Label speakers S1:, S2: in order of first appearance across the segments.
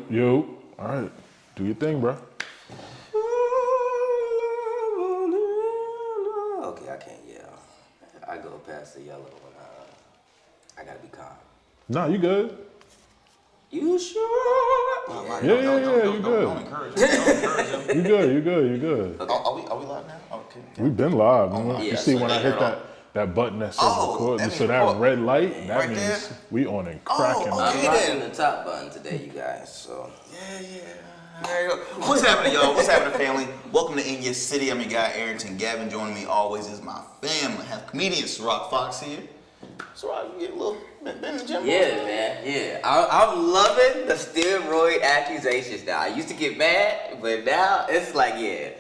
S1: Yo. All right. Do your thing, bro.
S2: Okay, I can't yell. I go past the yellow when I gotta be calm.
S1: Nah, you good.
S2: You sure?
S1: Yeah, you good.
S3: Don't encourage him.
S1: You good.
S3: Okay. Are we live now? Okay.
S1: We've been live.
S3: my
S1: You
S3: God.
S1: see
S3: So
S1: when I
S3: they
S1: hit
S3: heard
S1: that button that says record,
S3: that
S1: so
S3: means
S1: that
S3: record.
S1: red light, that
S3: Right
S1: means
S3: there?
S1: we on and cracking.
S3: Oh,
S2: I'm
S3: okay.
S2: rocking the top button today, you guys. So
S3: Yeah. There you go. What's happening, y'all? What's happening, family? Welcome to In Your City. I'm your guy, Arrington Gavin. Joining me always is my family. I have comedian Ciroc Fox here. Ciroc, you get a little been in the gym?
S2: yeah, man, yeah. I'm loving the steroid accusations now. I used to get mad, but now it's like, yeah.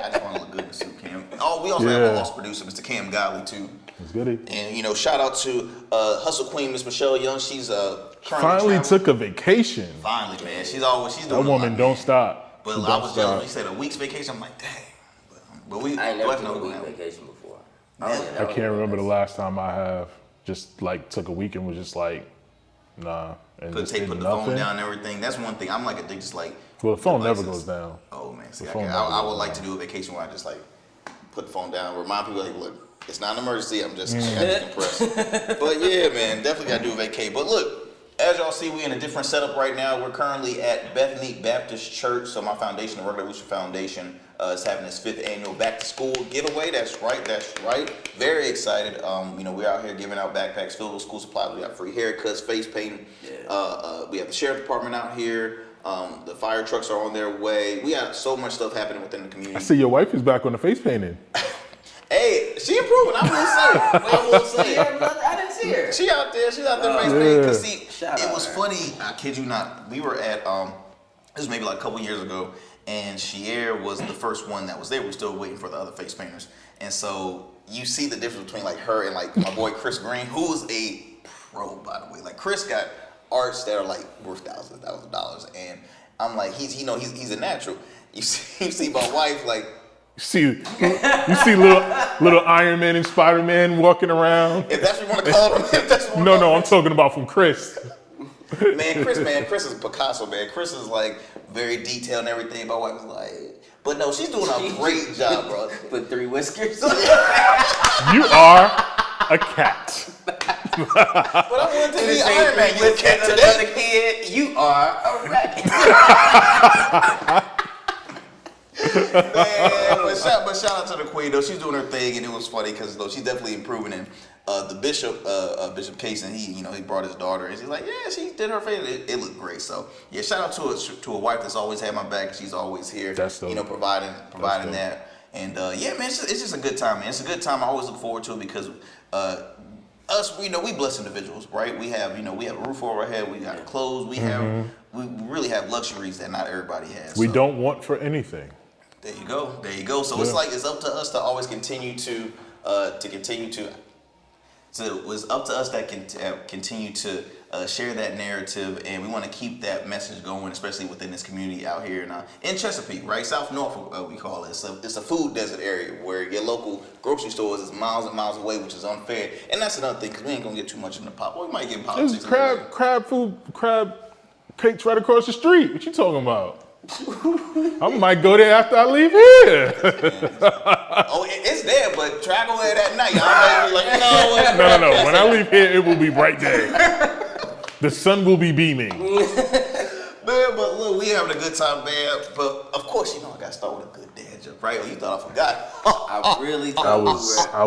S3: I just want to look good in the suit, Cam. Oh, we also have an awesome producer, Mr. Cam Godley, too.
S1: It's goody.
S3: And, shout out to Hustle Queen, Miss Michele Young. She's currently
S1: Finally
S3: traveling.
S1: took a vacation.
S3: Finally, man. She's
S1: That
S3: doing
S1: woman
S3: a lot,
S1: don't
S3: man.
S1: stop.
S3: But
S1: She
S3: I
S1: don't
S3: was
S1: stop.
S3: jealous. She said a week's vacation. I'm like, dang. But we
S2: I ain't never
S3: definitely
S2: took a
S3: know
S2: week vacation before.
S1: I can't remember the last time I have just like took a week and was just like, nah. And
S3: put
S1: just
S3: the
S1: did
S3: phone
S1: nothing.
S3: down and everything. That's one thing. I'm like addicted, just like.
S1: Well, the phone never
S3: devices.
S1: goes down.
S3: Oh man, see,
S1: The
S3: I
S1: phone
S3: would
S1: never goes
S3: like to
S1: down.
S3: do a vacation where I just like put the phone down, remind people like, look, it's not an emergency. I'm just, I got decompress. But yeah, man, definitely gotta do a vacay. But look, as y'all see, we in a different setup right now. We're currently at Bethany Baptist Church. So my foundation, the Regular Evolution Foundation, is having its 5th annual back to school giveaway. That's right. Very excited. We're out here giving out backpacks filled with school supplies. We got free haircuts, face painting. We have the sheriff department out here. The fire trucks are on their way. We got so much stuff happening within the community.
S1: I see your wife is back on the face painting.
S3: Hey, she improving. I will say.
S2: I didn't see her.
S3: She out there. She's out there face painting. Cause see,
S2: Shout
S3: it
S2: out
S3: was
S2: her.
S3: funny. I kid you not. We were at this was maybe like a couple years ago, and Shier was the first one that was there. We're still waiting for the other face painters, and so you see the difference between like her and like my boy Chris Green, who is a pro, by the way. Like Chris got arts that are like worth thousands of dollars, and I'm like he's a natural. You see my wife like.
S1: You see little Iron Man and Spider-Man walking around.
S3: If that's what you want to call them.
S1: No, I'm talking about from Chris.
S3: Man, Chris is Picasso, man. Chris is like very detailed and everything. My wife was like, but no, she's doing a great job, bro.
S2: Put 3 whiskers.
S1: You are a cat.
S3: But I wanted to be Iron Man. You a cat today?
S2: Another kid, you are a rat.
S3: Man, but shout out to the queen though. She's doing her thing, and it was funny because she's definitely improving. And the bishop, Bishop Case, he brought his daughter, and she's like, yeah, she did her favor. It looked great. So yeah, shout out to a wife that's always had my back. She's always here.
S1: That's dope.
S3: Providing
S1: That's
S3: that. And yeah, man, it's just a good time, man. It's a good time. I always look forward to it because us, we blessed individuals, right? We have a roof over our head. We got clothes. We really have luxuries that not everybody has.
S1: We
S3: So.
S1: don't want for anything.
S3: There you go. So it's like it's up to us to always continue to. So it's up to us that can continue to share that narrative, and we want to keep that message going, especially within this community out here in Chesapeake, right? South Norfolk, we call it. It's a food desert area where your local grocery stores is miles and miles away, which is unfair. And that's another thing, because we ain't gonna get too much into pop. Well, we might get in politics.
S1: There's crab cakes right across the street. What you talking about? I might go there after I leave here.
S3: It's there, but try go there that night. Y'all might be like,
S1: No. When I leave here, it will be bright day. The sun will be beaming.
S3: Man, but look, we having a good time, man. But of course, I gotta start with a good dad joke, right? Or you thought I forgot?
S2: I really thought
S1: I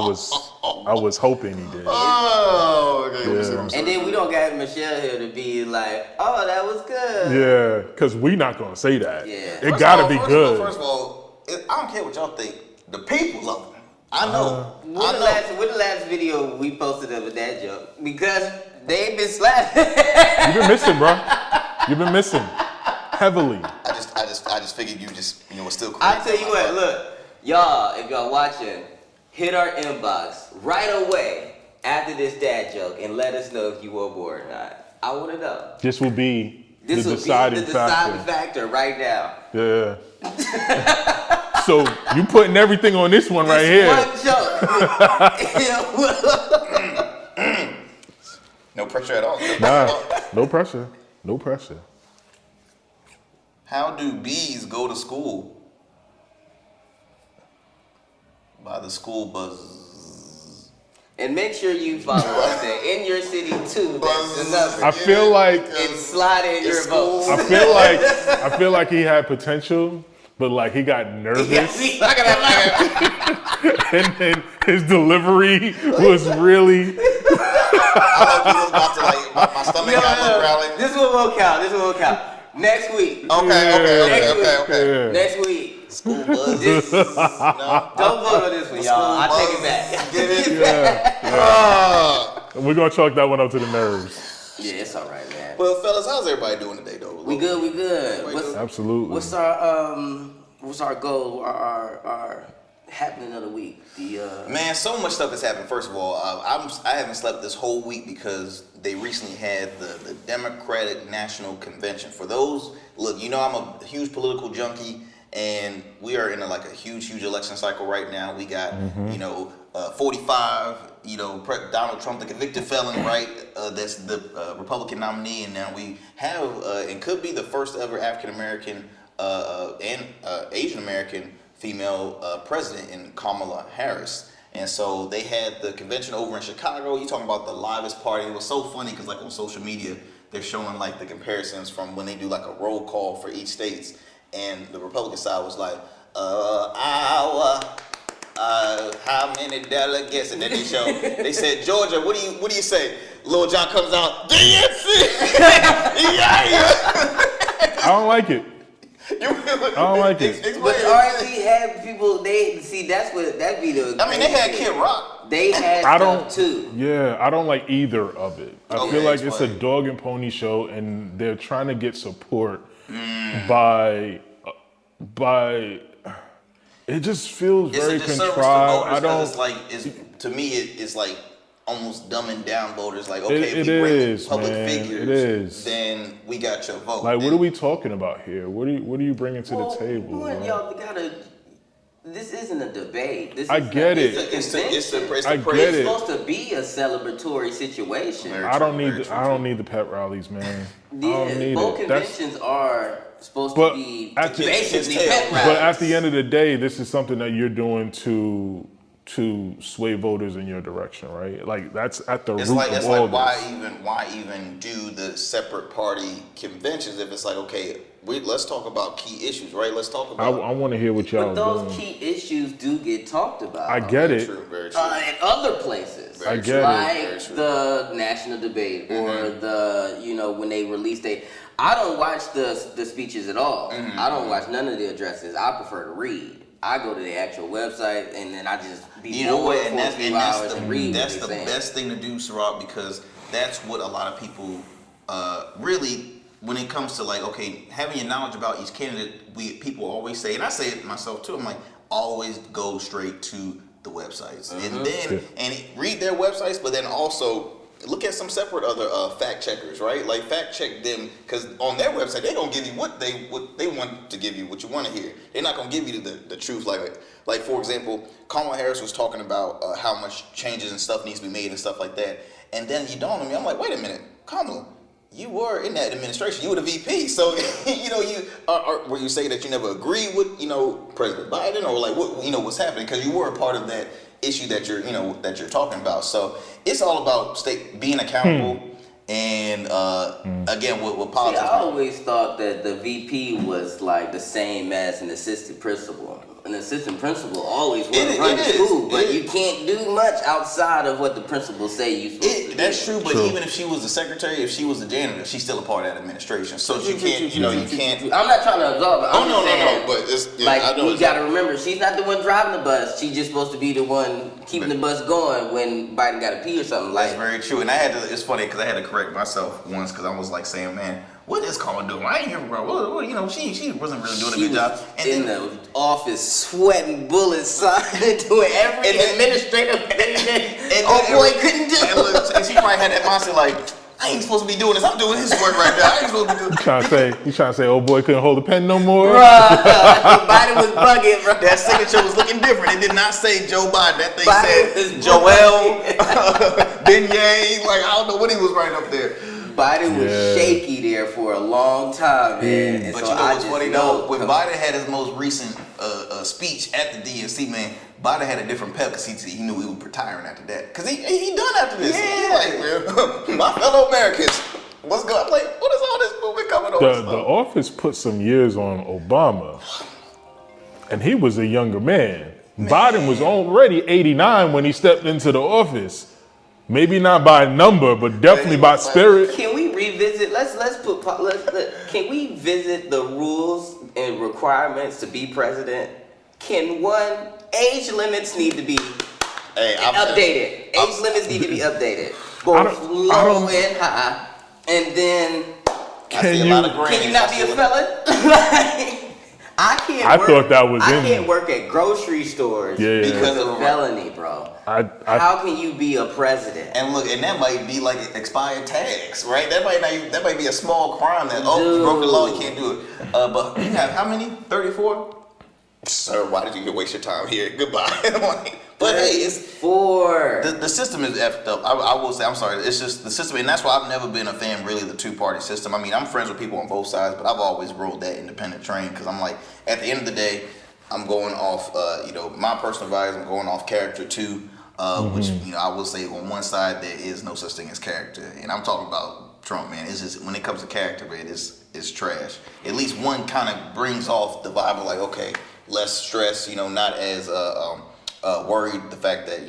S1: was hoping he did.
S3: Oh, okay.
S1: Yeah.
S2: And then we don't got Michelle here to be like, oh, that was good.
S1: Yeah, because we not gonna say that.
S2: Yeah.
S1: It gotta be good.
S3: First of all, I don't care what y'all think. The people love it. I know.
S2: When the last video we posted of a dad joke? Because they ain't been slapping.
S1: You've been missing, bro. You've been missing heavily.
S3: I just figured you just was still crazy.
S2: I tell you what, look, y'all, if y'all watching, hit our inbox right away after this dad joke and let us know if you were bored or not. I want to know.
S1: This will be the
S2: This will
S1: deciding
S2: be the deciding
S1: factor.
S2: factor right now.
S1: Yeah. So you putting everything on this one right here.
S2: One joke.
S3: No pressure at all.
S1: Nah, no pressure. No pressure.
S3: How do bees go to school? By the school buzz.
S2: And make sure you follow us there in your city too. That's the number.
S1: I feel like
S2: And slide in your votes.
S1: I feel like he had potential, but like he got nervous,
S2: Look at that.
S1: and then his delivery was really.
S3: My stomach got a little growling.
S2: This one won't count. This one won't count. Next week.
S3: Okay.
S2: Next week.
S3: School buzz.
S2: No, don't vote on this one, y'all. I take it back.
S3: Get it?
S1: We're gonna chalk that one up to the nerves.
S2: Yeah, it's all right, man.
S3: Well, fellas, how's everybody doing today, though?
S2: We good.
S1: Absolutely.
S2: What's our goal? Our happening of the week?
S3: Man, so much stuff has happened. First of all, I haven't slept this whole week because they recently had the Democratic National Convention. For those, look, you know I'm a huge political junkie, and we are in a huge election cycle right now. We got 45. Donald Trump, the convicted felon, right? That's the Republican nominee, and now we have and could be the first ever African American and Asian American female president in Kamala Harris. And so they had the convention over in Chicago. You talking about the livest party. It was so funny because on social media, they're showing the comparisons from when they do a roll call for each state. And the Republican side was like, how many delegates? And then they said, Georgia, what do you say? Lil John comes out, DNC! Yeah!
S1: I don't like it. I don't like it.
S2: But RNC had people. That'd be the.
S3: I mean, they had Kid Rock.
S2: They had stuff too.
S1: Yeah, I don't like either of it. I feel like it's a
S3: explain.
S1: dog and pony show, and they're trying to get support by. It just feels very
S3: It's a disservice
S1: contrived.
S3: to voters because to me it's almost dumbing down voters. If
S1: it
S3: we bring
S1: is,
S3: public
S1: man.
S3: figures,
S1: It is.
S3: then we got your vote.
S1: What are we talking about here? What are you bringing to the table?
S2: Y'all gotta. This isn't a debate.
S1: I get it.
S3: It's
S1: I get it.
S2: It's supposed to be a celebratory situation.
S3: Very
S1: I don't
S3: true,
S1: need
S3: very
S1: the,
S3: true,
S1: I don't need the pet rallies, man. I don't
S2: Yeah,
S1: need
S2: both
S1: it.
S2: conventions are supposed
S1: But
S2: to be
S1: at the-
S2: basically
S3: But
S2: pet rallies.
S1: But at the end of the day, this is something that you're doing to sway voters in your direction, right? That's at the root of all this.
S3: why even do the separate party conventions if it's let's talk about key issues, right? Let's talk about.
S1: I want to hear what y'all
S2: But those
S1: doing.
S2: key issues do get talked about.
S1: I get
S3: Very
S1: it.
S3: true, very true.
S2: In other places.
S1: I get it.
S2: Like the national debate or the, when they release I don't watch the speeches at all. I don't watch none of the addresses. I prefer to read. I go to the actual website and then I just be bored for a few hours and read
S3: that's
S2: what
S3: the
S2: they're saying.
S3: best thing to do, Ciroc, because that's what a lot of people really, when it comes to having your knowledge about each candidate, people always say, and I say it myself too, I'm always go straight to the websites and then and read their websites, but then also look at some separate other fact checkers, right? Fact check them, because on their website they're gonna give you what they want to give you, what you want to hear. They're not gonna give you the truth. Like for example, Kamala Harris was talking about how much changes and stuff needs to be made and stuff like that, and then you dawned on me. I'm like, wait a minute, Kamala, you were in that administration. You were the VP, so where you say that you never agreed with President Biden or what what's happening, because you were a part of that issue that you're talking about. So it's all about being accountable and again with politics.
S2: See, I always thought that the VP was the same as an assistant principal. An assistant principal always will run the school, but you can't do much outside of what the principals say you're supposed to do.
S3: That's true, but even if she was the secretary, if she was the janitor, she's still a part of that administration. So she can't, you can't.
S2: I'm not trying to absolve her. I'm just saying,
S3: no. But it's I know
S2: you got to remember, she's not the one driving the bus. She's just supposed to be the one keeping the bus going when Biden got to pee or something.
S3: That's very true, and I had to. It's funny because I had to correct myself once because I was saying, man, what is Kamala doing? I ain't hear her. She wasn't really doing a good job. And
S2: in the office, sweating bullets, signing, doing every administrative thing that couldn't do.
S3: And she probably had that mindset I ain't supposed to be doing this. I'm doing his work right now. I ain't supposed to be doing this.
S1: You trying to say, oh boy couldn't hold a pen no more?
S2: Biden was bugging, bro.
S3: That signature was looking different. It did not say Joe Biden. That thing
S2: Biden
S3: said Joel, Beignet. I don't know what he was writing up there.
S2: Biden was shaky there for a long time, man. And
S3: but
S2: so
S3: you know what's funny though? When Biden had his most recent speech at the DNC, man, Biden had a different pep because he knew he was retiring after that. Because he done after this. Yeah. He like, man, my fellow Americans, what's going on? I'm like, what is all this movement coming over?
S1: The office put some years on Obama, and he was a younger man. Biden was already 89 when he stepped into the office. Maybe not by number, but definitely by spirit.
S2: Can we revisit? Can we visit the rules and requirements to be president? Can age limits need to be updated? Age limits need to be updated, both low and high. And then, can you not be a felon? I thought that was I can't work at grocery stores because of a felony, bro. How can you be a president?
S3: And look, and that might be like expired tags, right? That might be a small crime that you broke the law, you can't do it. But you have how many? 34? Sir, why did you waste your time here? Goodbye. But hey, it's
S2: 4.
S3: The system is effed up. I will say, I'm sorry. It's just the system, and that's why I've never been a fan, really, of the two-party system. I mean, I'm friends with people on both sides, but I've always rode that independent train because I'm like, at the end of the day, I'm going off, my personal values. I'm going off character too, which I will say on one side there is no such thing as character, and I'm talking about Trump, man. It's just when it comes to character, man, it's trash. At least one kind of brings off the vibe of like, okay, less stress, not as worried the fact that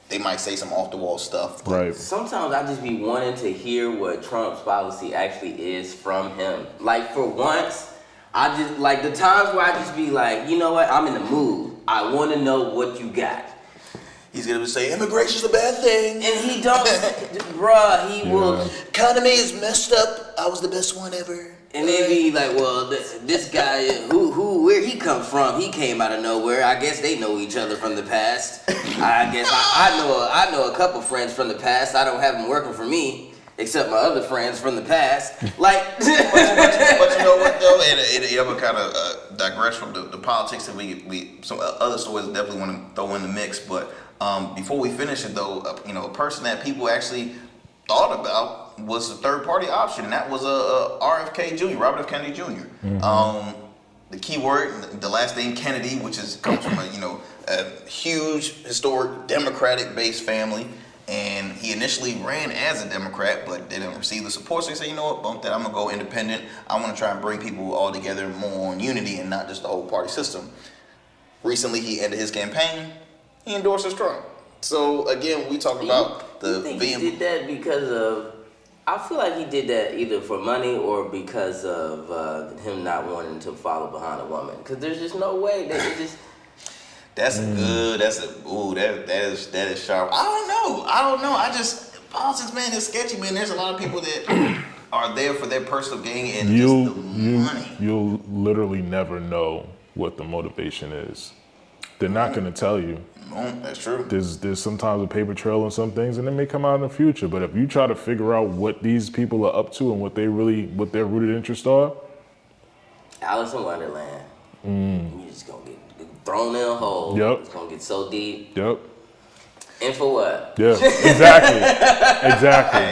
S3: they might say some off the wall stuff.
S1: Right.
S2: Sometimes I just be wanting to hear what Trump's policy actually is from him. Like for once, I just like the times where I just be like, you know what? I'm in the mood. I want to know what you got.
S3: He's gonna say immigration's a bad thing,
S2: and he don't, bruh. He will.
S3: Economy is messed up. I was the best one ever.
S2: And they be like, well, this guy, where he come from? He came out of nowhere. I guess they know each other from the past. I guess I know a couple friends from the past. I don't have them working for me, except my other friends from the past. Like,
S3: but you know what though? It ever kind of digress from the politics that we some other stories definitely want to throw in the mix. But before we finish it though, a person that people actually thought about was a third party option, and that was RFK Jr., Robert F. Kennedy Jr. The key word, the last name Kennedy, which comes from a huge historic Democratic based family, and he initially ran as a Democrat, but didn't receive the support. So he said, you know what, bump that, I'm gonna go independent. I want to try and bring people all together more on unity and not just the whole party system. Recently, he ended his campaign. He endorses Trump. So again, we talk about the
S2: he did that because of. I feel like he did that either for money or because of him not wanting to follow behind a woman. Because there's just no way that it just.
S3: That's good. That is sharp. I don't know. Politics, man, is sketchy, man. There's a lot of people that are there for their personal gain and just the money.
S1: You'll literally never know what the motivation is. They're not going to tell you.
S3: That's true.
S1: There's sometimes a paper trail on some things, and it may come out in the future. But if you try to figure out what these people are up to and what their rooted interests are,
S2: Alice in Wonderland. You're just gonna get thrown in a hole.
S1: Yep.
S2: It's gonna get so deep.
S1: Yep.
S2: And for what?
S1: Yeah, exactly.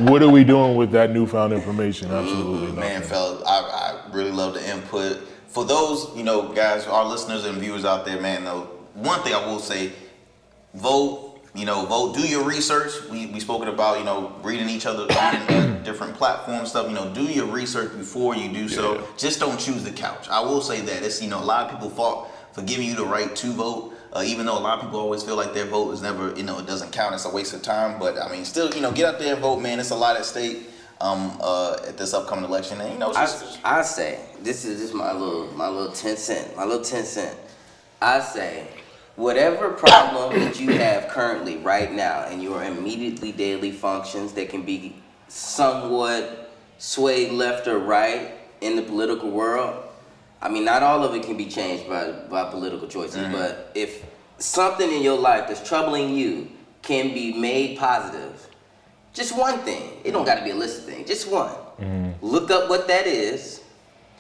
S1: What are we doing with that newfound information? Absolutely nothing.
S3: Man, fellas, I really love the input. For those, guys, our listeners and viewers out there, man, one thing I will say, vote, vote, do your research. We spoken about, reading each other, reading different platform stuff, do your research before you do so. Just don't choose the couch. I will say that. It's, a lot of people fought for giving you the right to vote, even though a lot of people always feel like their vote is never, it doesn't count. It's a waste of time. But, I mean, still, get out there and vote, man. It's a lot at stake at this upcoming election. And,
S2: I say, this is my little 10 cent. I say, whatever problem that you have currently right now in your immediately daily functions that can be somewhat swayed left or right in the political world, I mean, not all of it can be changed by political choices, but if something in your life that's troubling you can be made positive, just one thing. It don't got to be a list of things, just one. Look up what that is.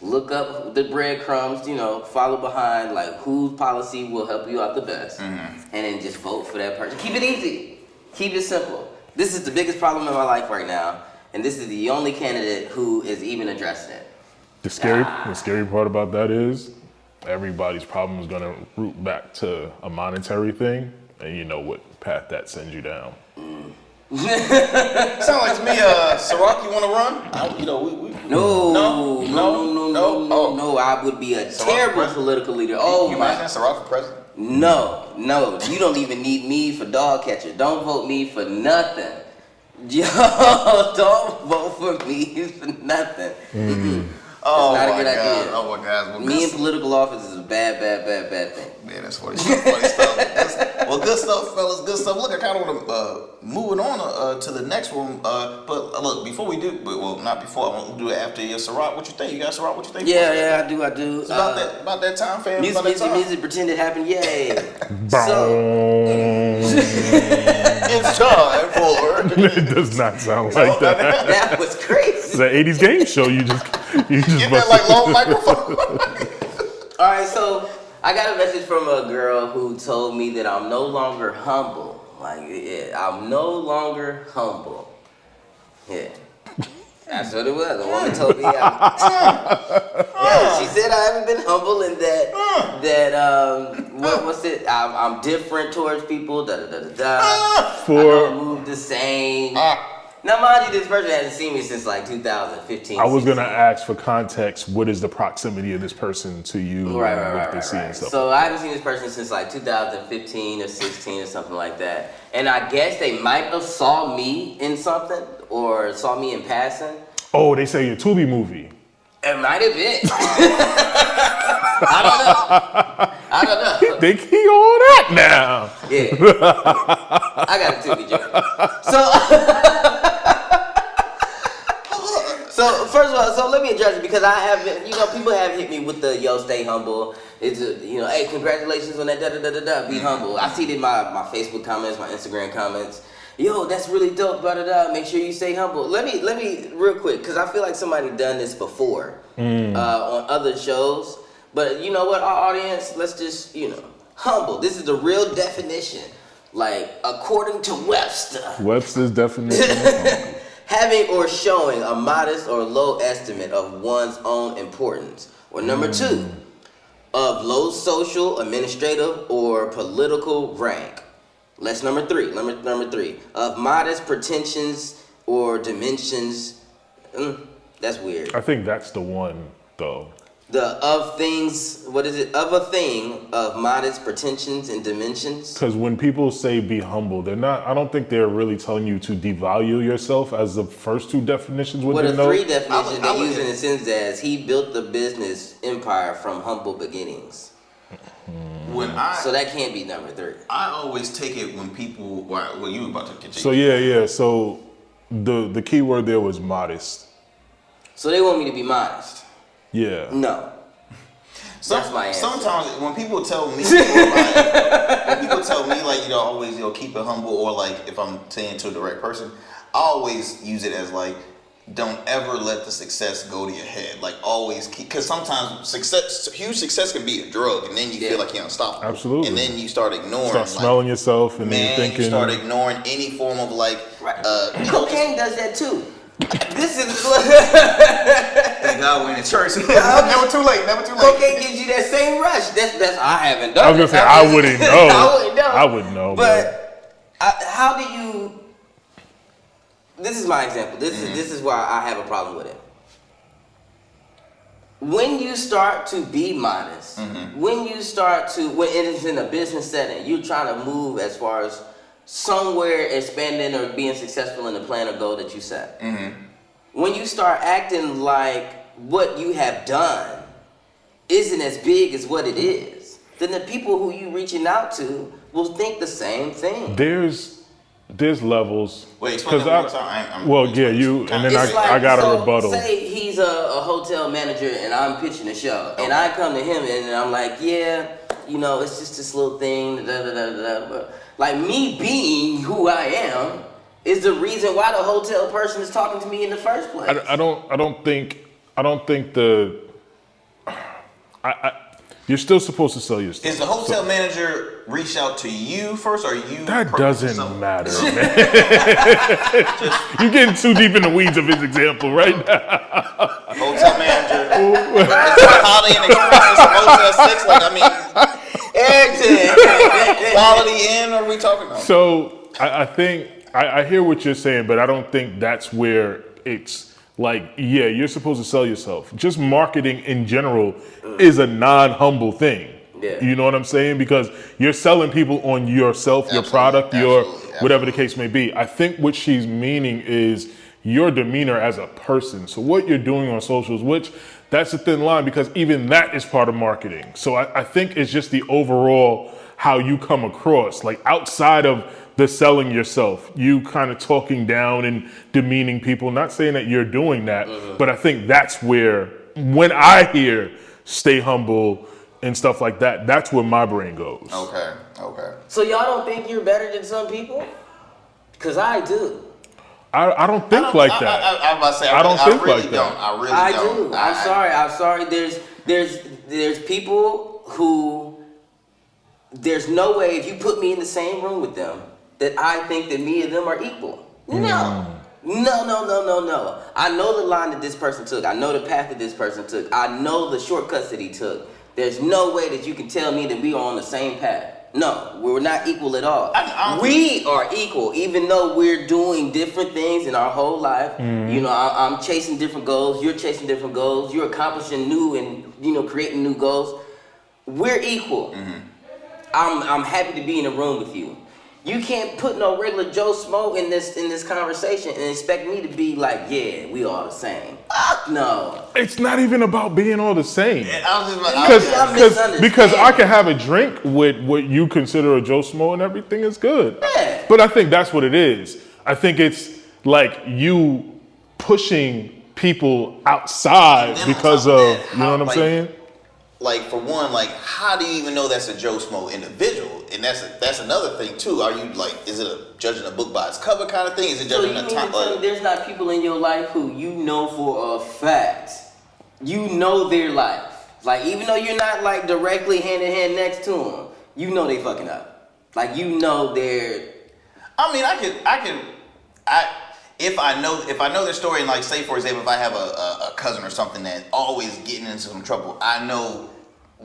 S2: Look up the breadcrumbs, follow behind, like, whose policy will help you out the best. And then just vote for that person. Keep it easy. Keep it simple. This is the biggest problem in my life right now. and this is the only candidate who is even addressing it.
S1: The scary part about that is everybody's problem is going to root back to a monetary thing, and you know what path that sends you down.
S3: Sound like to me, Ciroc, you want to run?
S2: No. I would be a terrible political leader. Oh,
S3: you imagine Ciroc for president?
S2: No. You don't even need me for dog catcher. Don't vote me for nothing. Yo, don't vote for me for nothing.
S3: Oh,
S2: not a
S3: my
S2: good
S3: God.
S2: idea.
S3: Oh, my God. Well,
S2: Me in political office is a bad thing.
S3: Man, that's funny stuff. Well, good stuff, fellas. Good stuff. Look, I kind of want to moving on to the next one. But look, before we do, not before. I want to do it after your Ciroc. What you think? You got Ciroc? What you think?
S2: Yeah, I do.
S3: It's about that time, fam.
S2: Music, pretend it happened. Yay.
S3: It's time for.
S1: It does not sound like that.
S2: That was crazy.
S1: It's an 80s game show. You just
S3: Get that like long microphone.
S2: All right, so I got a message from a girl who told me that I'm no longer humble. I'm no longer humble. Yeah. That's what it was. The woman told me. She said I haven't been humble and what's it? I'm different towards people. I don't move the same. Now, mind you, this person hasn't seen me since like 2015.
S1: I was going to ask for context. What is the proximity of this person to you?
S2: Right.
S1: Stuff?
S2: So I haven't seen this person since like 2015 or 16 or something like that. And I guess they might have saw me in something or saw me in passing.
S1: Oh, they say your Tubi movie.
S2: It might have been. I don't know.
S1: They key all that now.
S2: Yeah. I got a Tubi joke. So first of all, let me address it because I have been, people have hit me with the stay humble. It's hey, congratulations on that be humble. I see it in my Facebook comments, my Instagram comments. Yo, that's really dope, make sure you stay humble. Let me real quick, because I feel like somebody done this before on other shows. But you know what, our audience, let's just, humble. This is the real definition. Like, according to
S1: Webster's definition.
S2: Having or showing a modest or low estimate of one's own importance. Or number 2, of low social, administrative, or political rank. Let's number 3. Number 3, of modest pretensions or dimensions. That's weird.
S1: I think that's the one, though.
S2: Of a thing of modest pretensions and dimensions?
S1: Because when people say be humble, I don't think they're really telling you to devalue yourself as the first 2 definitions would denote.
S2: The 3 definitions they use in a sense as he built the business empire from humble beginnings. So that can't be number 3.
S3: I always take it when people, well, you were about to continue.
S1: So yeah. So the key word there was modest.
S2: So they want me to be modest.
S1: Yeah.
S2: No. That's my answer.
S3: Sometimes when people tell me, always, keep it humble, or like if I'm saying to a direct person, I always use it as like, don't ever let the success go to your head. Like always keep, because sometimes huge success can be a drug, and then you feel like you're unstoppable.
S1: Absolutely.
S3: And then you start ignoring.
S1: Start smelling yourself, and then you're thinking.
S3: You start ignoring any form of like.
S2: Cocaine does that too. This is.
S3: Thank God we're in church. Never too late.
S2: Cocaine gives you that same rush. That's I haven't done.
S1: I was gonna say I wouldn't know. I wouldn't know.
S2: But how do you? This is my example. This is why I have a problem with it. When you start to be modest, when it's in a business setting, you're trying to move as far as somewhere expanding or being successful in the plan or goal that you set. When you start acting like what you have done isn't as big as what it is, then the people who you reaching out to will think the same thing.
S1: There's levels.
S3: Wait, explain that one more time.
S1: And then I got a rebuttal.
S2: Say he's a hotel manager and I'm pitching a show, and I come to him and I'm like, it's just this little thing, But like me being who I am is the reason why the hotel person is talking to me in the first place.
S1: You're still supposed to sell your stuff.
S3: Is the hotel manager reach out to you first, or you?
S1: That doesn't matter, man. You're getting too deep in the weeds of his example right now.
S3: Hotel manager. It's like Holiday Inn Express. It's a Motel 6. Like, I mean, quality Inn. Or are we talking about?
S1: So I think I hear what you're saying, but I don't think that's where it's like, yeah, you're supposed to sell yourself. Just marketing in general is a non-humble thing.
S2: Yeah.
S1: You know what I'm saying? Because you're selling people on yourself, your product, your whatever the case may be. I think what she's meaning is your demeanor as a person. So what you're doing on socials, which that's a thin line because even that is part of marketing. So I think it's just the overall how you come across, like outside of the selling yourself, you kind of talking down and demeaning people. Not saying that you're doing that, but I think that's where, when I hear stay humble and stuff like that, that's where my brain goes.
S3: Okay.
S2: So y'all don't think you're better than some people? Because I do.
S1: I don't think like that.
S3: I was about to say,
S1: I don't think
S3: really
S1: like that.
S3: I really
S2: I
S3: don't.
S2: do. I'm sorry. There's people who, there's no way if you put me in the same room with them that I think that me and them are equal. No. I know the line that this person took. I know the path that this person took. I know the shortcuts that he took. There's no way that you can tell me that we are on the same path. No, we're not equal at all. We are equal, even though we're doing different things in our whole life. You know, I'm chasing different goals. You're chasing different goals. You're accomplishing new and, you know, creating new goals. We're equal. I'm happy to be in a room with you. You can't put no regular Joe Smo in this conversation and expect me to be like, yeah, we all the same. No.
S1: It's not even about being all the same.
S3: Because
S1: I can have a drink with what you consider a Joe Smo and everything is good.
S2: Yeah.
S1: But I think that's what it is. I think it's like you pushing people outside because of, you know what I'm saying?
S3: Like, for one, like, how do you even know that's a Joe Smo individual? And that's another thing too. Are you like, is it a judging a book by its cover kind of thing? Is it judging
S2: the time? So there's not people in your life who you know for a fact, you know their life. Like, even though you're not like directly hand in hand next to them, you know they fucking up. Like, you know they're.
S3: I mean, if I know their story, and like, say for example, if I have a cousin or something that always getting into some trouble, I know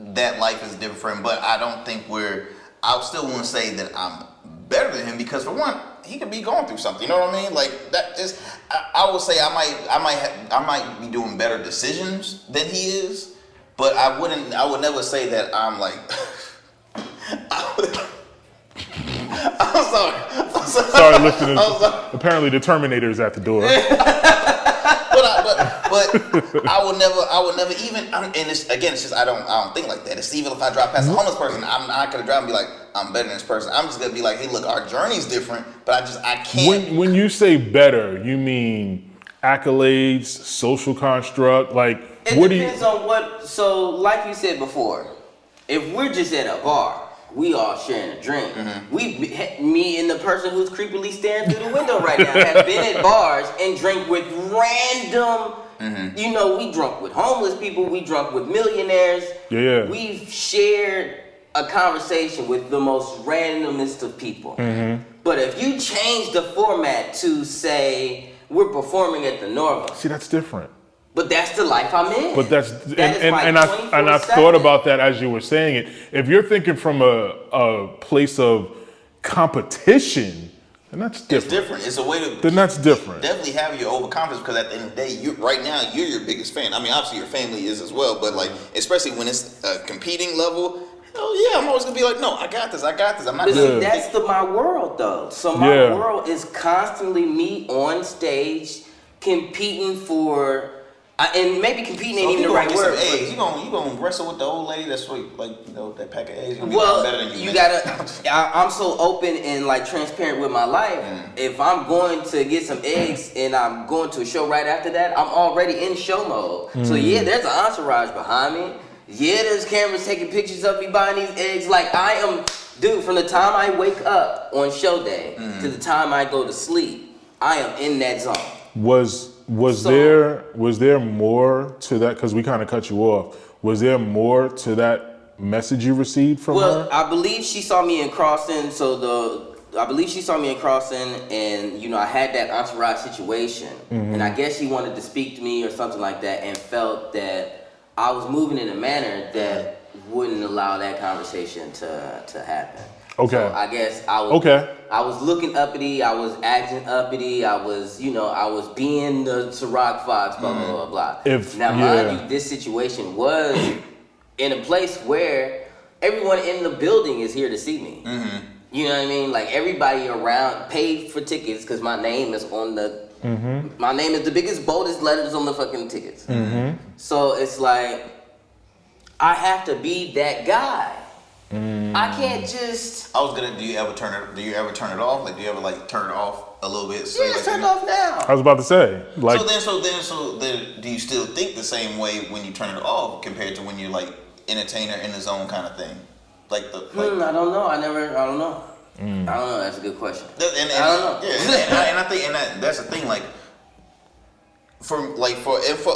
S3: that life is different for him, but I don't think I still wouldn't say that I'm better than him, because for one, he could be going through something, you know what I mean? Like, that just, I would say I might be doing better decisions than he is, but I would never say that I'm like, I'm sorry.
S1: Sorry, listeners. Apparently the Terminator's at the door.
S3: But I would never even. And it's just I don't think like that. It's even if I drive past a homeless person, I'm not gonna drive and be like, I'm better than this person. I'm just gonna be like, hey, look, our journey's different, but I can't.
S1: When you say better, you mean accolades, social construct, like
S2: It depends on what. So, like you said before, if we're just at a bar, we all sharing a drink. Me and the person who's creepily staring through the window right now have been at bars and drink with random. You know, we drunk with homeless people. We drunk with millionaires.
S1: Yeah.
S2: We've shared a conversation with the most randomest of people. But if you change the format to say we're performing at the Norva,
S1: see, that's different.
S2: but that's the life I'm in.
S1: But I've thought about that as you were saying it. If you're thinking from a place of competition, then that's different.
S3: It's different. It's a way to.
S1: Then that's different.
S3: Definitely have your overconfidence, because at the end of the day, right now you're your biggest fan. I mean, obviously your family is as well, but like, especially when it's a competing level. Hell yeah, I'm always gonna be like, no, I got this. I'm not.
S2: But see, that's my world though. So my world is constantly me on stage competing for. And maybe competing ain't even the right word.
S3: You gonna wrestle with the old lady that's like, you know, that pack of eggs.
S2: Well,
S3: better than
S2: you gotta. I'm so open and like transparent with my life. If I'm going to get some eggs and I'm going to a show right after that, I'm already in show mode. So yeah, there's an entourage behind me. Yeah, there's cameras taking pictures of me buying these eggs. Like, I am, dude. From the time I wake up on show day to the time I go to sleep, I am in that zone.
S1: Was there more to that? Because we kind of cut you off. Was there more to that message you received from her?
S2: I believe she saw me in Crossing. I believe she saw me in Crossing, and I had that entourage situation, and I guess she wanted to speak to me or something like that, and felt that I was moving in a manner that wouldn't allow that conversation to happen.
S1: Okay.
S2: So I guess I was looking uppity. I was acting uppity. I was being the Ciroc Fox. Blah blah blah blah. Mind you, this situation was in a place where everyone in the building is here to see me. You know what I mean? Like everybody around paid for tickets because my name is on the. My name is the biggest, boldest letters on the fucking tickets. So it's like I have to be that guy. I can't just.
S3: Do you ever turn it off? Like, do you ever like turn it off a little bit? So
S2: it's turned off now.
S1: I was about to say. Like.
S3: So then, do you still think the same way when you turn it off compared to when you're like entertainer in the zone kind of thing? Like
S2: I don't know. I don't know. I don't know. That's a good question.
S3: I don't know. Yeah, and I think that's the thing. Like, for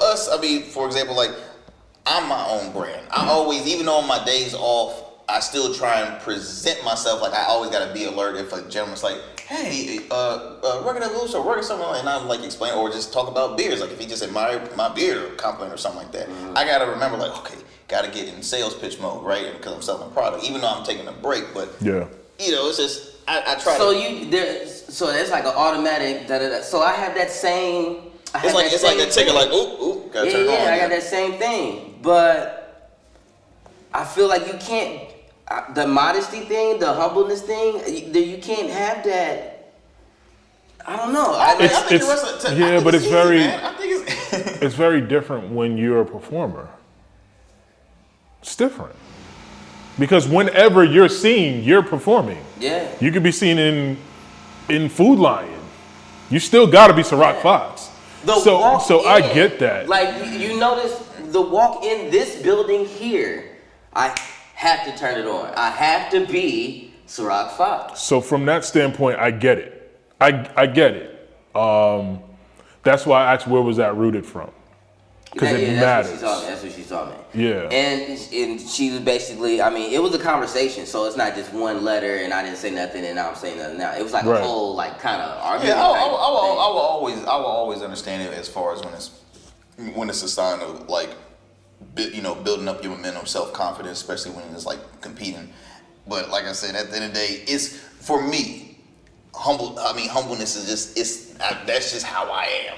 S3: us, I mean, for example, like I'm my own brand. I always, even on my days off, I still try and present myself like I always gotta be alert if a gentleman's like, hey, working at Loose or working something, and I'm like explain or just talk about beers. Like if he just admired my beard or compliment or something like that, I gotta remember like, okay, gotta get in sales pitch mode, right? Because I'm selling product, even though I'm taking a break. But it's just I try.
S2: So it's like an automatic da-da-da. So I have that same.
S3: It's like a ticker, like oop, gotta turn it on.
S2: I got that same thing, but I feel like you can't. The modesty thing, the humbleness thing, you can't have that. I don't know.
S1: But it's very. It's very different when you're a performer. It's different. Because whenever you're seen, you're performing.
S2: Yeah.
S1: You could be seen in Food Lion. You still got to be Ciroc Fox. So I get that.
S2: Like you notice the walk in this building here, I have to turn it on. I have to be Ciroc Fox.
S1: So from that standpoint, I get it. I get it. That's why I asked where was that rooted from. Because it matters.
S2: That's what she told me.
S1: Yeah.
S2: And she was basically, I mean, it was a conversation, so it's not just one letter and I didn't say nothing and now I'm saying nothing now. It was like a whole like kind of argument.
S3: Yeah, I will always understand it as far as when it's a sign of like, building up your momentum, self-confidence, especially when it's like competing. But like I said, at the end of the day, it's for me. Humbleness is that's just how I am.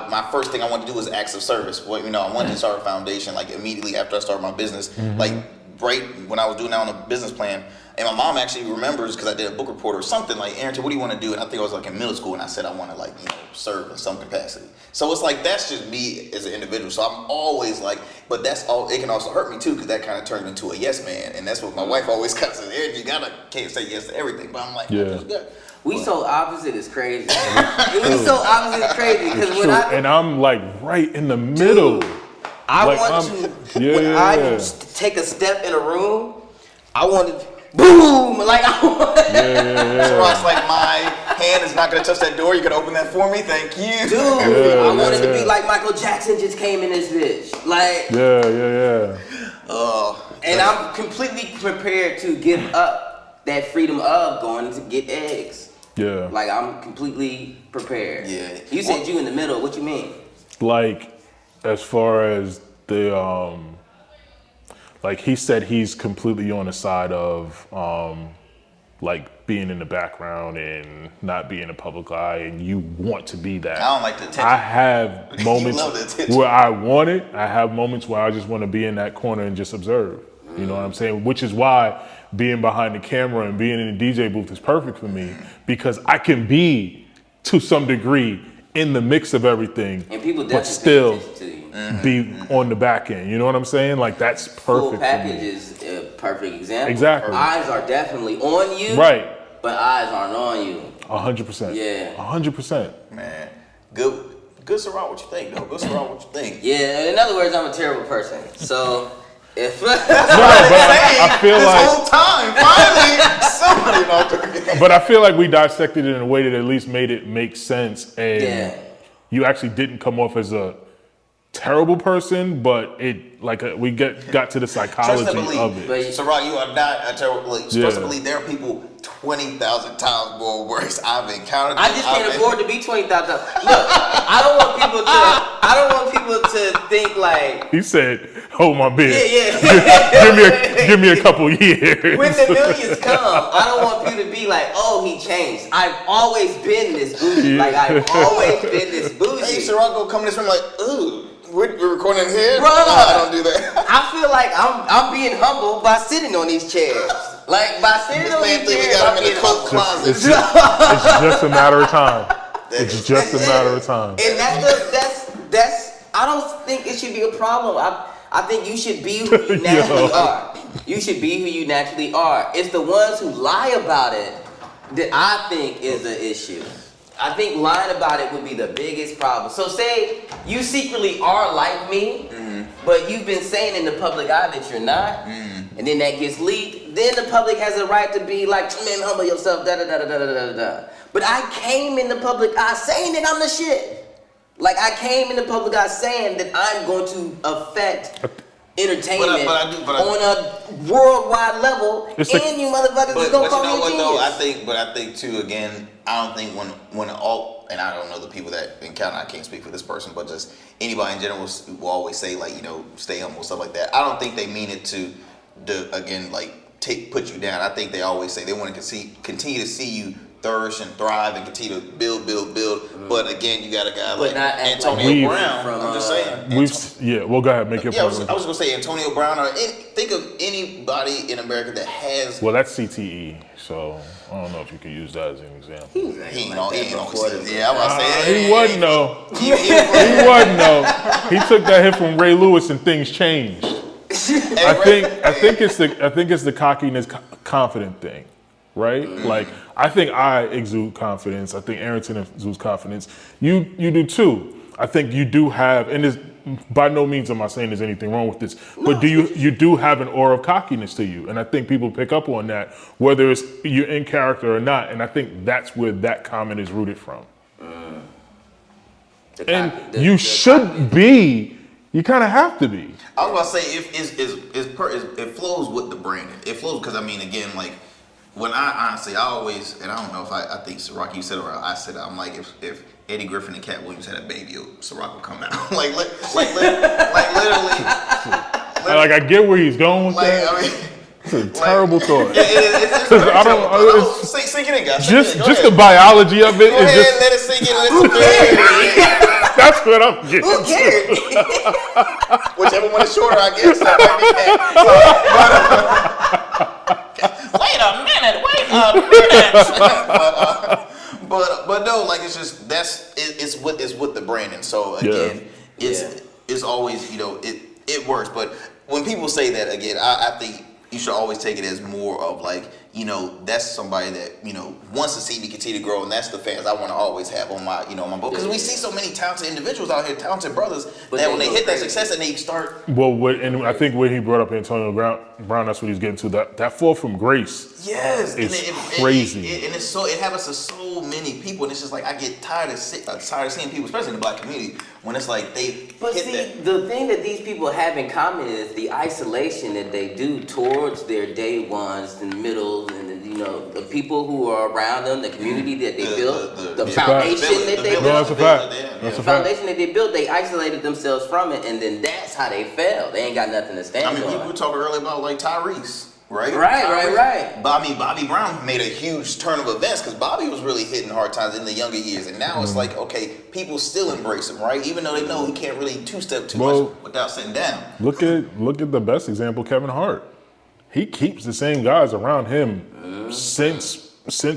S3: My first thing I wanted to do was acts of service. Well, I wanted to start a foundation like immediately after I started my business. Like right when I was doing that on a business plan, and my mom actually remembers because I did a book report or something like, Aaron, what do you want to do? And I think I was like in middle school, and I said I want to serve in some capacity. So it's like that's just me as an individual. So I'm always like, but that's all. It can also hurt me too because that kind of turned into a yes man, and that's what my wife always kind of says. Aaron, you can't say yes to everything. But I'm like,
S2: we so opposite is crazy. We so opposite is crazy because
S1: and I'm like right in the middle.
S2: Dude, I take a step in a room, I want to boom like I want.
S3: So it's like my hand is not gonna touch that door. You can open that for me, thank you,
S2: dude. I wanted to be like Michael Jackson just came in this bitch, like and I'm completely prepared to give up that freedom of going to get eggs.
S1: Yeah,
S2: like I'm completely prepared.
S3: Yeah,
S2: you said you in the middle. What you mean?
S1: Like, as far as the like he said, he's completely on the side of like being in the background and not being a public eye, and you want to be that.
S3: I don't like the attention.
S1: I have moments where I want it. I have moments where I just want to be in that corner and just observe. You know what I'm saying? Which is why being behind the camera and being in the DJ booth is perfect for me, because I can be to some degree in the mix of everything,
S2: and people
S1: but still be on the back end. You know what I'm saying? Like that's perfect.
S2: Full package is a perfect example.
S1: Exactly.
S2: Eyes are definitely on you,
S1: right?
S2: But eyes aren't on you.
S1: 100%.
S2: Yeah.
S1: 100%.
S3: Man, good Ciroc. What you think, though? Good Ciroc. What you think?
S2: Yeah. In other words, I'm a terrible person. So. If
S1: I feel
S3: this
S1: like
S3: whole time, finally, somebody.
S1: But I feel like we dissected it in a way that at least made it make sense, and you actually didn't come off as a terrible person, but we got to the psychology of it.
S2: But-
S3: So, Rock, you are not a terrible. Like,
S1: Yeah.
S3: trust and believe there are people 20,000 times more worse. I've encountered.
S2: I just can't afford to be 20,000. Look, I don't want people to think like.
S1: He said, "Hold my beer.
S2: Yeah.
S1: give me a couple years."
S2: When the millions come, I don't want people to be like, "Oh, he changed." I've always been this bougie.
S1: Yeah.
S2: Like I've always been this bougie.
S3: Hey, Ciroc go come in this room like, ooh, we're recording in here.
S2: Bruh.
S3: No, I don't do that.
S2: I feel like I'm being humble by sitting on these chairs. Like by sitting on
S3: Man,
S2: these
S3: think we
S2: chairs,
S3: got
S2: I'm
S3: him in
S2: being
S3: the coat
S2: humble.
S3: closet.
S1: It's just a matter of time. It's just a matter of time.
S2: And that's I don't think it should be a problem. I think you should be who you naturally are. You should be who you naturally are. It's the ones who lie about it that I think is the issue. I think lying about it would be the biggest problem. So say you secretly are like me, but you've been saying in the public eye that you're not, and then that gets leaked, then the public has a right to be like, man, humble yourself, da da da da da da da. But I came in the public eye saying that I'm the shit. Like I came in the public eye saying that I'm going to affect entertainment on a worldwide level, and you motherfuckers is gonna call me a genius.
S3: I think too. Again, I don't think when all, and I don't know the people that encounter. I can't speak for this person, but just anybody in general will always say like, stay humble, stuff like that. I don't think they mean it to, put you down. I think they always say they want to continue to see you flourish and thrive and continue to build. But again, you got a guy like Antonio Brown. I'm just saying.
S1: Well, go ahead, make your point.
S3: I was gonna say Antonio Brown, or think of anybody in America that has.
S1: Well, that's CTE, so I don't know if you can use that as an example.
S3: He ain't on CTE. I was saying
S1: He wasn't though. He wasn't though. He took that hit from Ray Lewis and things changed. I think it's the cockiness, confident thing, right? Like I think I exude confidence. I think Arrington exudes confidence. You do too. I think you do have, and this, by no means am I saying there's anything wrong with this, but you do have an aura of cockiness to you, and I think people pick up on that, whether it's you're in character or not, and I think that's where that comment is rooted from. You should be. You kind of have to be.
S3: I was about to say it flows with the branding. It flows because again, like when I always, and I don't know if I think Ciroc, you said, or I said, I'm like if Eddie Griffin and Cat Williams had a baby, Ciroc would come out. like literally.
S1: Like I get where he's going with that. It's a terrible thought.
S3: It's
S1: I don't.
S3: Sink it in, guys.
S1: Just the biology of it.
S3: Go ahead, let it sink in.
S1: That's what I'm getting.
S2: Who cares?
S3: Whichever one is shorter, I guess. Wait a minute. But no, like it's just it's with the branding. So again, it's always it works. But when people say that again, I think you should always take it as more of like, that's somebody that, wants to see me continue to grow, and that's the fans I want to always have on my, on my boat. Because we see so many talented individuals out here, talented brothers, that when they hit that success and they start...
S1: Well, and I think when he brought up Antonio Brown, that's what he's getting to. That fall from grace is crazy.
S3: And it's so, it happens to so many people, and it's just like, I get tired of seeing people, especially in the black community, when it's like they
S2: the thing that these people have in common is the isolation that they do towards their day ones and middles and the people who are around them, the community that they built, the foundation that they built.
S1: That's a fact.
S2: The foundation that they built, they isolated themselves from it, and then that's how they fell. They ain't got nothing to stand on.
S3: We were talking earlier about like Tyrese. Right. Bobby Brown made a huge turn of events because Bobby was really hitting hard times in the younger years, and now it's like, okay, people still embrace him, right? Even though they know he can't really two-step too much without sitting down.
S1: Look at the best example, Kevin Hart. He keeps the same guys around him since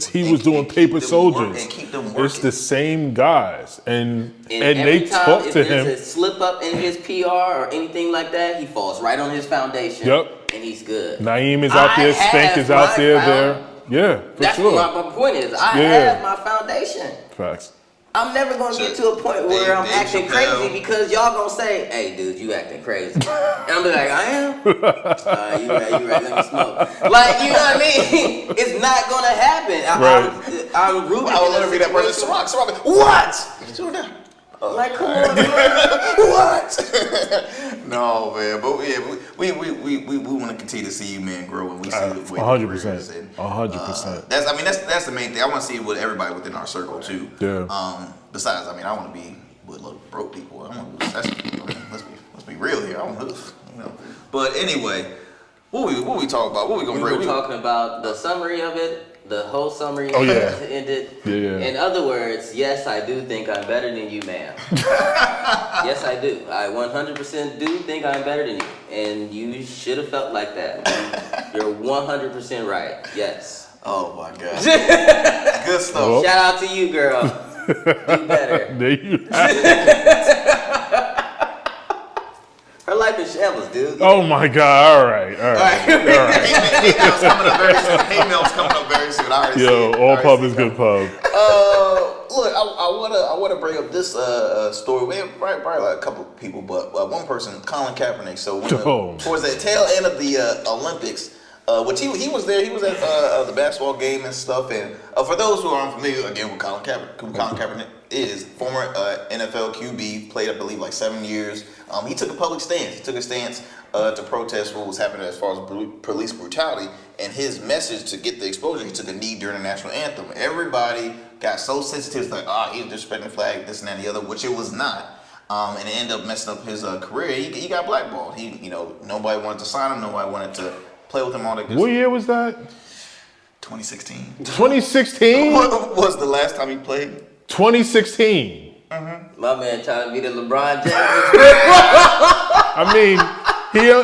S1: he was doing Paper Soldiers. It's the same guys, and they talk to him.
S2: If there's a slip up in his PR or anything like that, he falls right on his foundation.
S1: Yep.
S2: And he's good.
S1: Naeem is out there. Spank is out there. Yeah,
S2: that's
S1: sure.
S2: what my point is. I have my foundation.
S1: Facts.
S2: I'm never gonna get to a point where I'm acting crazy because y'all gonna say, "Hey, dude, you acting crazy," and I'm be like, "I am." You right. Let me smoke. Like, you know what I mean? It's not gonna happen. I'm rooted.
S3: I will literally be that person. Ciroc, what?
S2: Like, come on, man.
S3: What? No, man. But yeah, we want to continue to see you, man, grow, and we see the way
S1: 100%. 100%.
S3: That's the main thing. I want to see it with everybody within our circle too.
S1: Yeah.
S3: Besides, I want to be with broke people. Let's be real here. I want to, But anyway, what we talking about? What we gonna bring?
S2: We were talking about the summary of it, the whole summary.
S1: Oh yeah.
S2: Ended.
S1: Yeah.
S2: In other words, yes, I do think I'm better than you, ma'am. Yes, I do. I 100% do think I'm better than you, and you should have felt like that. You're 100% right. Yes.
S3: Oh my God. Good stuff.
S1: Well,
S2: shout out to you, girl. Do better.
S1: There you have it.
S2: Her life in shambles, dude.
S1: Oh my God! All right.
S3: Hey, Mel's coming up very soon. I already see
S1: Yo,
S3: it.
S1: all pub is good pub.
S3: Look, I wanna bring up this story. We have probably like a couple of people, but one person, Colin Kaepernick. So towards the tail end of the Olympics, which he was there. He was at the basketball game and stuff. And for those who are unfamiliar, again, with Colin Kaepernick is former NFL QB, played I believe like 7 years. He took a public stance. He took a stance to protest what was happening as far as police brutality. And his message to get the exposure, he took a knee during the national anthem. Everybody got so sensitive, like, he's disrespecting the flag, this and that and the other, which it was not. And it ended up messing up his career. He got blackballed. Nobody wanted to sign him. Nobody wanted to play with him. All that good
S1: What year was that?
S3: 2016.
S1: 2016?
S3: What was the last time he played?
S1: 2016.
S2: My man trying to be the LeBron James.
S1: I mean,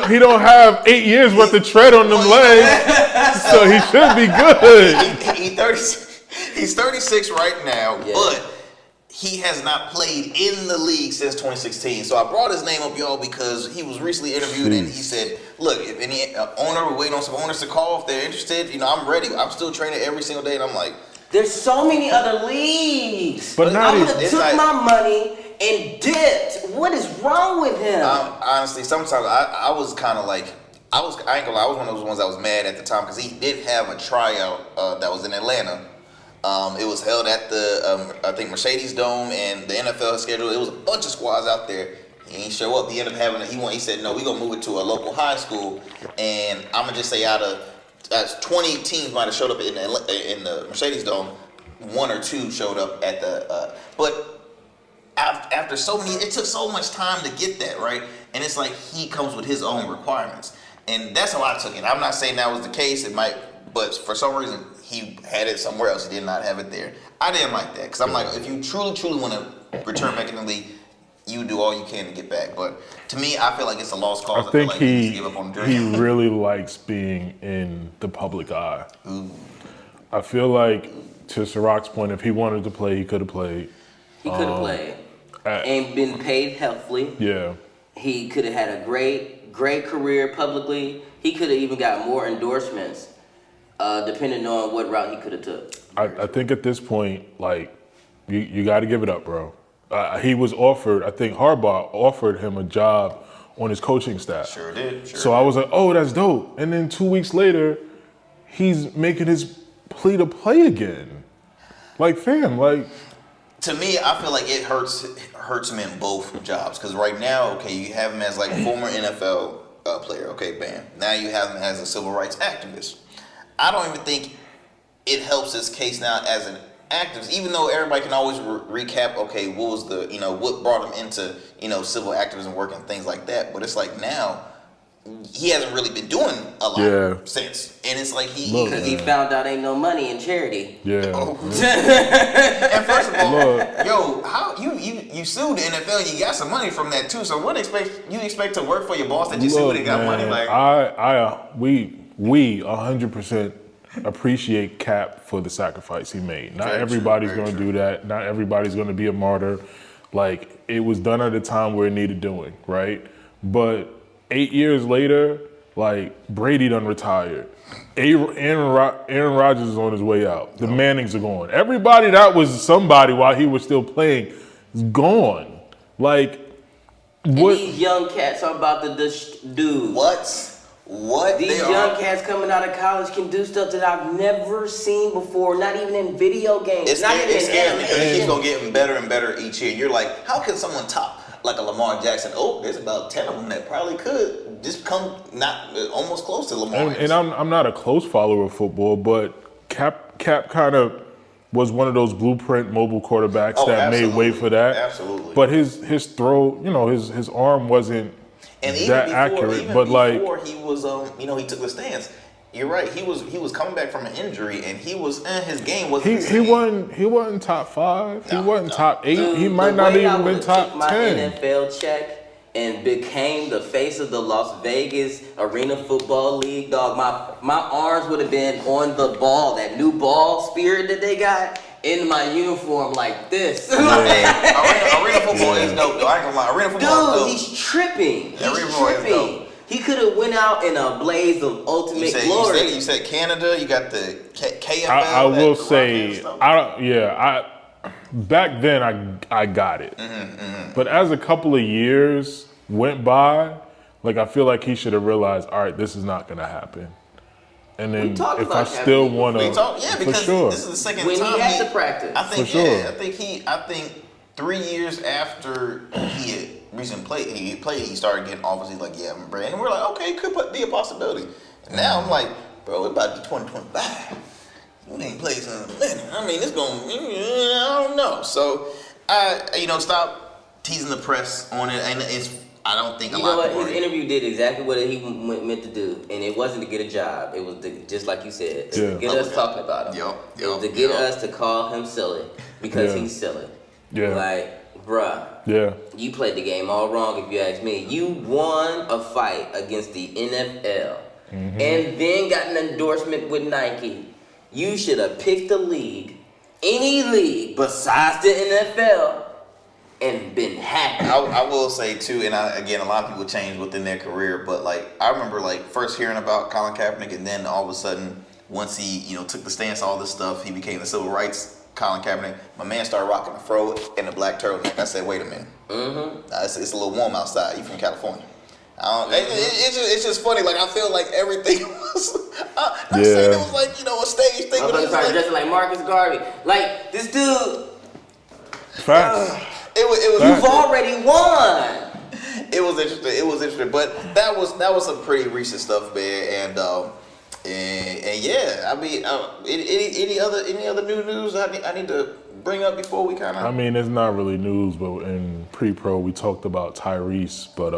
S1: he don't have 8 years worth of tread on them legs, so he should be good.
S3: He's 36 right now,
S2: yeah.
S3: But he has not played in the league since 2016. So I brought his name up, y'all, because he was recently interviewed and he said, look, if any owner, we're waiting on some owners to call if they're interested, I'm ready. I'm still training every single day. And I'm like,
S2: there's so many other leags.
S1: But
S2: I would have took my money and dipped. What is wrong with him?
S3: Honestly, sometimes I was kind of like, I ain't gonna lie, I was one of those ones that was mad at the time because he did have a tryout that was in Atlanta. It was held at the, I think, Mercedes Dome, and the NFL schedule. It was a bunch of squads out there. He didn't show up. He ended up having he said, no, we're going to move it to a local high school. And I'm going to just say out of 20 teams might have showed up in the Mercedes Dome, 1 or 2 showed up at the, but after so many, it took so much time to get that, right? And it's like he comes with his own requirements. And that's how I took it. I'm not saying that was the case. It might, but for some reason, he had it somewhere else. He did not have it there. I didn't like that because I'm like, if you truly want to return back in the league, you do all you can to get back. But to me, I feel like it's a lost cause.
S1: I think
S3: feel like he needs to give up on the dream.
S1: he really likes being in the public eye.
S3: Ooh.
S1: I feel like, to Sirac's point, if he wanted to play, he could have played.
S2: He could have played and been paid healthily.
S1: Yeah.
S2: He could have had a great career publicly. He could have even got more endorsements, depending on what route he could have took.
S1: I think at this point, like, you got to give it up, bro. He was offered, I think Harbaugh offered him a job on his coaching staff.
S3: Sure did.
S1: So I was like, oh, that's dope. And then 2 weeks later, he's making his plea to play again. Like, fam, like.
S3: To me, I feel like it hurts him in both jobs. Because right now, okay, you have him as like former NFL player. Okay, bam. Now you have him as a civil rights activist. I don't even think it helps his case now as an activist, even though everybody can always recap, okay, what was the, what brought him into, civil activism work and things like that. But it's like now, he hasn't really been doing a lot since. And it's like
S2: because he found out ain't no money in charity.
S1: Yeah.
S3: And first of all, how you sued the NFL and you got some money from that too. So what you expect to work for your boss that you sued and got money? Like
S1: we 100% appreciate Cap for the sacrifice he made. Not everybody's going to do that. Not everybody's going to be a martyr. Like, it was done at a time where it needed doing, right? But 8 years later, like, Brady done retired. Aaron Rodgers is on his way out. The Mannings are gone. Everybody that was somebody while he was still playing is gone. Like,
S2: what? And these young cats are about to do.
S3: what
S2: These young cats coming out of college can do stuff that I've never seen before, not even in video games.
S3: It's
S2: not
S3: scary,
S2: even
S3: it's
S2: in
S3: scary because it keeps
S2: animation.
S3: gonna get better and better each year. You're like, how can someone top like a Lamar Jackson? Oh, there's about 10 of them that probably could just come not almost close to Lamar.
S1: And I'm not a close follower of football, but Cap kind of was one of those blueprint mobile quarterbacks that made way for that.
S3: Absolutely.
S1: But his throw, his arm wasn't
S3: And even
S1: that
S3: before,
S1: accurate.
S3: even
S1: but
S3: before
S1: like
S3: he was, he took the stance. You're right. He was coming back from an injury, and he was his game wasn't.
S1: he wasn't top 5. He wasn't top 8.
S2: Dude,
S1: he might not even been top
S2: my
S1: 10.
S2: NFL check and became the face of the Las Vegas Arena Football League, dog. My arms would have been on the ball, that new ball spirit that they got in my uniform like this.
S3: Arena football is dope, though. I ain't gonna lie. Arena football is dope.
S2: Dude, he's tripping.
S3: Arena
S2: He's
S3: football is
S2: tripping.
S3: dope.
S2: He could have went out in a blaze of ultimate glory.
S3: You said Canada. You got the KFL.
S1: I will
S3: the
S1: say, back then I got it. But as a couple of years went by, like I feel like he should have realized, all right, this is not gonna happen. And then if I still want to,
S3: because
S1: for sure.
S3: this is the second
S2: when
S3: time
S2: he had to practice.
S3: I think
S1: For sure.
S3: I think 3 years after he had recently played, he started getting obviously like, yeah, I'm brand. And we're like, okay, it could be a possibility. And now I'm like, bro, it's about to be 2025. We ain't played in a minute. I mean, it's going, I don't know. So, stop teasing the press on it. And I don't think a lot of people.
S2: His interview did exactly what he meant to do, and it wasn't to get a job. It was just like you said, to get us talking about him. It was to get us to call him silly because he's silly.
S1: Yeah.
S2: Like, bruh.
S1: Yeah.
S2: You played the game all wrong if you ask me. You won a fight against the NFL and then got an endorsement with Nike. You should have picked a league, any league besides the NFL, and been happy.
S3: I will say too, and again, a lot of people change within their career, but like I remember like first hearing about Colin Kaepernick, and then all of a sudden, once he took the stance, all this stuff, he became the civil rights Colin Kaepernick. My man started rocking the fro and the black turtleneck. I said, wait a minute, it's a little warm outside. You from California? It's just funny. Like I feel like everything was. I'm saying it was like a stage thing.
S2: I'm started dressing like Marcus Garvey. Like this dude.
S1: Facts.
S3: It was.
S2: You've already won.
S3: It was interesting, but that was some pretty recent stuff, man. And yeah, I mean, any other new news I need to bring up before we kind of.
S1: I mean, it's not really news, but in pre-pro we talked about Tyrese, but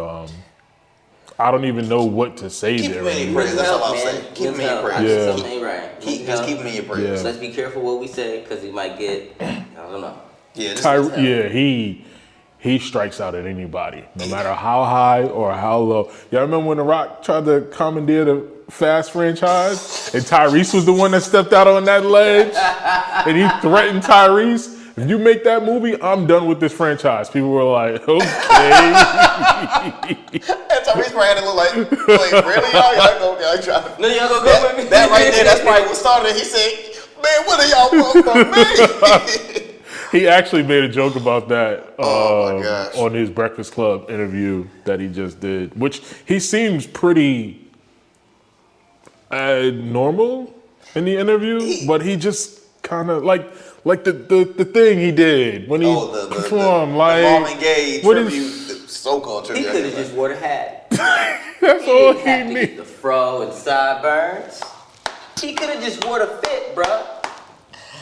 S1: I don't even know what to say
S3: keep
S1: there.
S3: Him in your prayers. That's all I'm saying. Keep him in your prayers.
S1: Yeah.
S2: Something ain't right.
S3: Just keep him in your prayers.
S1: Yeah.
S2: Let's be careful what we say because he might get. I don't know.
S3: Yeah.
S1: He strikes out at anybody, no matter how high or how low. Y'all remember when The Rock tried to commandeer the Fast franchise, and Tyrese was the one that stepped out on that ledge, and he threatened Tyrese. If you make that movie, I'm done with this franchise. People were like, okay.
S3: And Tyrese probably had to look like, wait, really? Y'all trying to...
S2: No, y'all gonna go with me?
S3: That right there, that's probably what started it. He said, man, what are y'all want from me?
S1: He actually made a joke about that
S3: Oh my gosh.
S1: on his Breakfast Club interview that he just did, which he seems pretty normal in the interview, but he just kind of like the thing he did when he performed, like
S3: the Marvin Gaye
S1: what
S3: tribute, so-called tribute.
S2: He could have just wore the hat.
S1: that's all he
S2: Had to get
S1: needed.
S2: the fro and sideburns. He could have just wore the fit, bruh.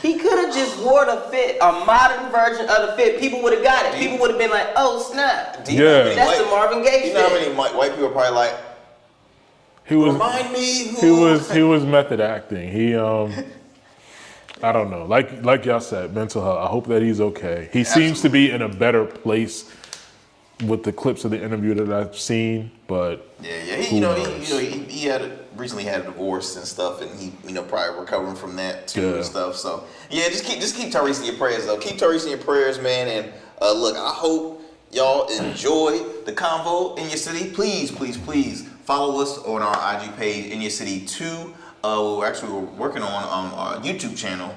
S2: He could have just wore the fit, a modern version of the fit. People would have got it. People would have been like, "Oh snap!"
S1: Yeah.
S2: That's the Marvin Gaye fit.
S3: You know how many white people are probably like,
S1: He was
S3: remind me who...
S1: he was method acting. He I don't know. Like y'all said, mental health. I hope that he's okay. He seems to be in a better place with the clips of the interview that I've seen, but
S3: he recently had a divorce and stuff, and he probably recovering from that too and stuff. So yeah, just keep Tyrese in your prayers though. Keep Tyrese in your prayers, man. And look, I hope y'all enjoy the convo in your city. Please follow us on our IG page in your city too. We're working on our YouTube channel,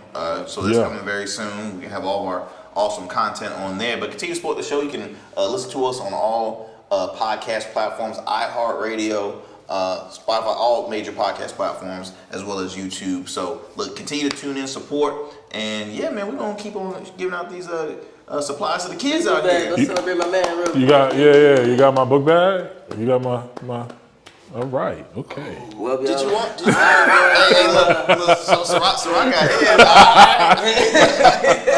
S3: so that's coming very soon. We have all of our awesome content on there. But continue to support the show. You can listen to us on all podcast platforms, iHeartRadio, Spotify, all major podcast platforms, as well as YouTube. So look, continue to tune in, support, and yeah, man, we're gonna keep on giving out these supplies to the kids out here.
S2: Let's celebrate my man real quick.
S1: You got you got my book bag. You got my. All right. Okay.
S2: Well,
S3: Did you want?
S2: I
S3: Hey, look, so Ciroc got his.